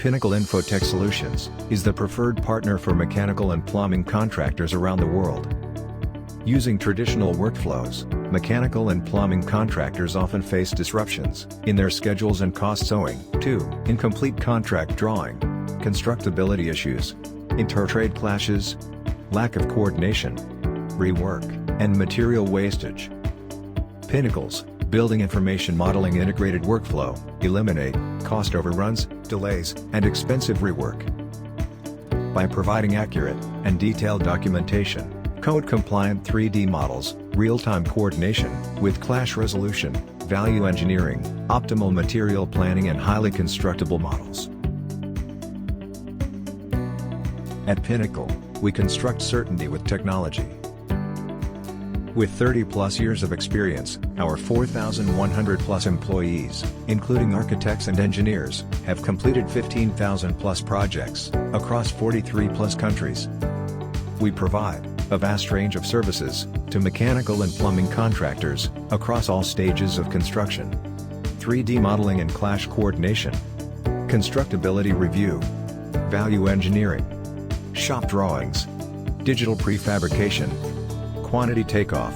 Pinnacle Infotech Solutions is the preferred partner for mechanical and plumbing contractors around the world. Using traditional workflows, mechanical and plumbing contractors often face disruptions in their schedules and costs owing to incomplete contract drawing, constructability issues, inter-trade clashes, lack of coordination, rework, and material wastage. Pinnacle's Building Information Modeling integrated workflow eliminate cost overruns, delays, and expensive rework. By providing accurate and detailed documentation, code-compliant 3D models, real-time coordination with clash resolution, value engineering, optimal material planning and highly constructible models. At Pinnacle, we construct certainty with technology. With 30-plus years of experience, our 4,100-plus employees, including architects and engineers, have completed 15,000-plus projects across 43-plus countries. We provide a vast range of services to mechanical and plumbing contractors across all stages of construction: 3D modeling and clash coordination, constructability review, value engineering, shop drawings, digital prefabrication, quantity takeoff.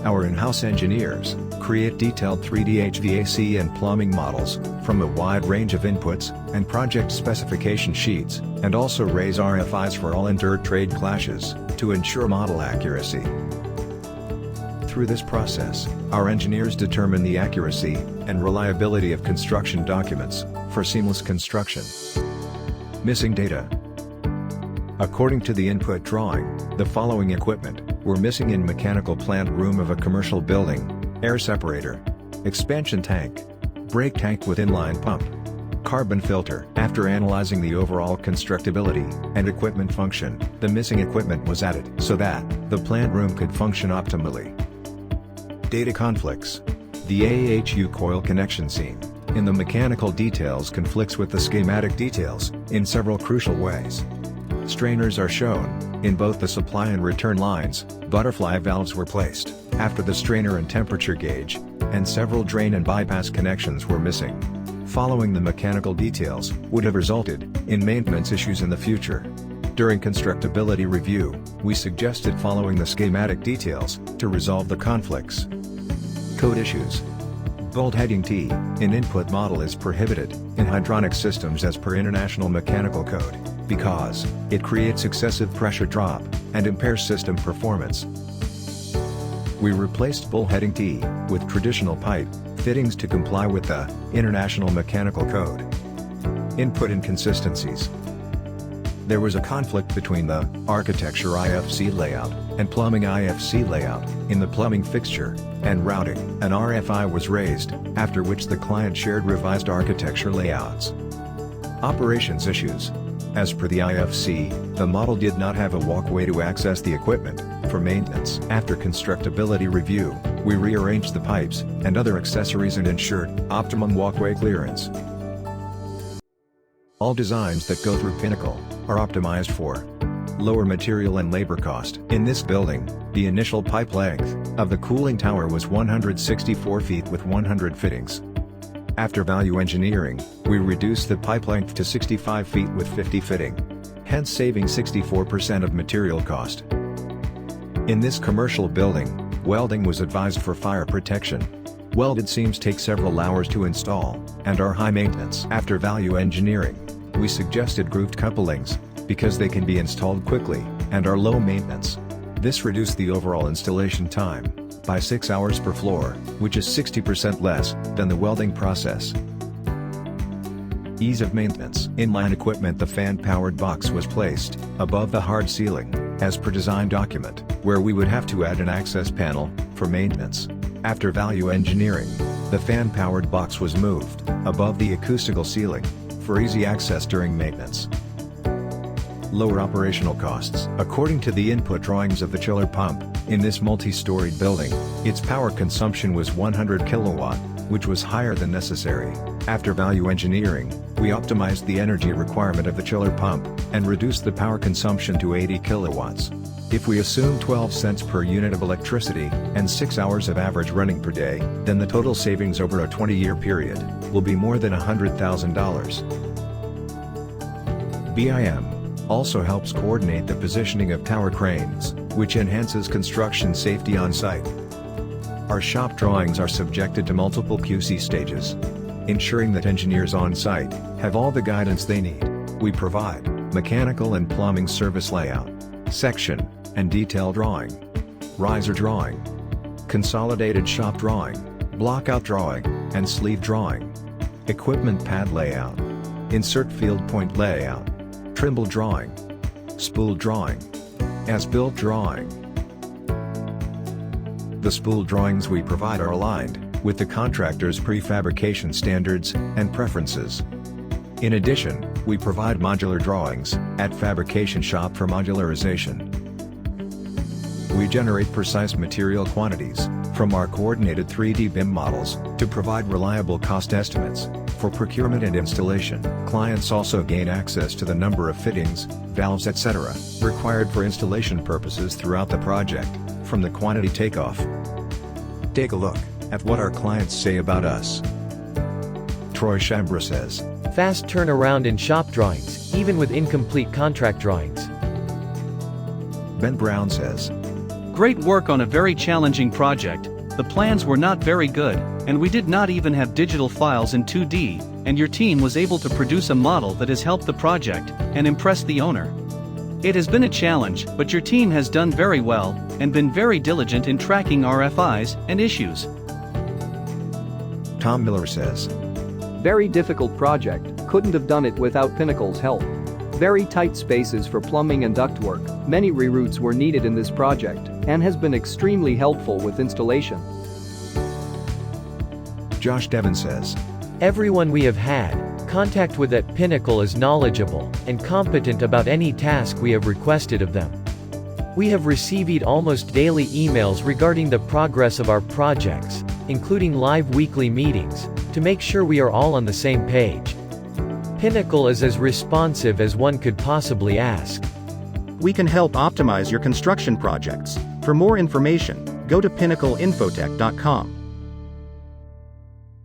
Our in-house engineers create detailed 3D HVAC and plumbing models from a wide range of inputs and project specification sheets, and also raise RFIs for all inter-trade clashes to ensure model accuracy. Through this process, our engineers determine the accuracy and reliability of construction documents for seamless construction. Missing data. According to the input drawing, the following equipment were missing in mechanical plant room of a commercial building: air separator, expansion tank, brake tank with inline pump, carbon filter. After analyzing the overall constructability and equipment function, the missing equipment was added so that the plant room could function optimally. Data conflicts. The AECO coil connection seen in the mechanical details conflicts with the schematic details in several crucial ways. Strainers are shown in both the supply and return lines. Butterfly valves were placed after the strainer and temperature gauge, and several drain and bypass connections were missing. Following the mechanical details would have resulted in maintenance issues in the future. During constructability review, we suggested following the schematic details to resolve the conflicts. Code issues. Bolt heading T in input model is prohibited in hydronic systems as per International Mechanical Code, because it creates excessive pressure drop and impairs system performance. We replaced bolt heading T with traditional pipe fittings to comply with the International Mechanical Code. Input inconsistencies. There was a conflict between the architecture IFC layout and plumbing IFC layout in the plumbing fixture and routing. An RFI was raised, after which the client shared revised architecture layouts. Operations issues. As per the IFC, the model did not have a walkway to access the equipment for maintenance. After constructability review, we rearranged the pipes and other accessories and ensured optimum walkway clearance. All designs that go through Pinnacle are optimized for lower material and labor cost. In this building, the initial pipe length of the cooling tower was 164 feet with 100 fittings. After value engineering, we reduced the pipe length to 65 feet with 50 fitting, hence saving 64% of material cost. In this commercial building, welding was advised for fire protection. Welded seams take several hours to install, and are high maintenance. After value engineering, we suggested grooved couplings, because they can be installed quickly, and are low maintenance. This reduced the overall installation time by 6 hours per floor, which is 60% less than the welding process. Ease of maintenance. Inline equipment. The fan-powered box was placed above the hard ceiling, as per design document, where we would have to add an access panel for maintenance. After value engineering, the fan-powered box was moved above the acoustical ceiling for easy access during maintenance. Lower operational costs. According to the input drawings of the chiller pump, in this multi-storied building, its power consumption was 100 kilowatt, which was higher than necessary. After value engineering, we optimized the energy requirement of the chiller pump, and reduced the power consumption to 80 kilowatts. If we assume 12 cents per unit of electricity, and 6 hours of average running per day, then the total savings over a 20-year period will be more than $100,000. BIM also helps coordinate the positioning of tower cranes, which enhances construction safety on site. Our shop drawings are subjected to multiple QC stages, ensuring that engineers on site have all the guidance they need. We provide mechanical and plumbing service layout, section and detail drawing, riser drawing, consolidated shop drawing, blockout drawing, and sleeve drawing, equipment pad layout, insert field point layout, trimble drawing, spool drawing, as-built drawing. The spool drawings we provide are aligned with the contractor's prefabrication standards and preferences. In addition, we provide modular drawings at fabrication shop for modularization. We generate precise material quantities from our coordinated 3D BIM models to provide reliable cost estimates for procurement and installation. Clients also gain access to the number of fittings, valves, etc. required for installation purposes throughout the project, from the quantity takeoff. Take a look at what our clients say about us. Troy Chambra says, "Fast turnaround in shop drawings, even with incomplete contract drawings." Ben Brown says, "Great work on a very challenging project. The plans were not very good, and we did not even have digital files in 2D, and your team was able to produce a model that has helped the project and impressed the owner. It has been a challenge, but your team has done very well and been very diligent in tracking RFIs and issues." Tom Miller says, "Very difficult project, couldn't have done it without Pinnacle's help. Very tight spaces for plumbing and ductwork, many reroutes were needed in this project, and has been extremely helpful with installation." Josh Devon says, "Everyone we have had contact with at Pinnacle is knowledgeable and competent about any task we have requested of them. We have received almost daily emails regarding the progress of our projects, including live weekly meetings, to make sure we are all on the same page. Pinnacle is as responsive as one could possibly ask." We can help optimize your construction projects. For more information, go to pinnacleinfotech.com.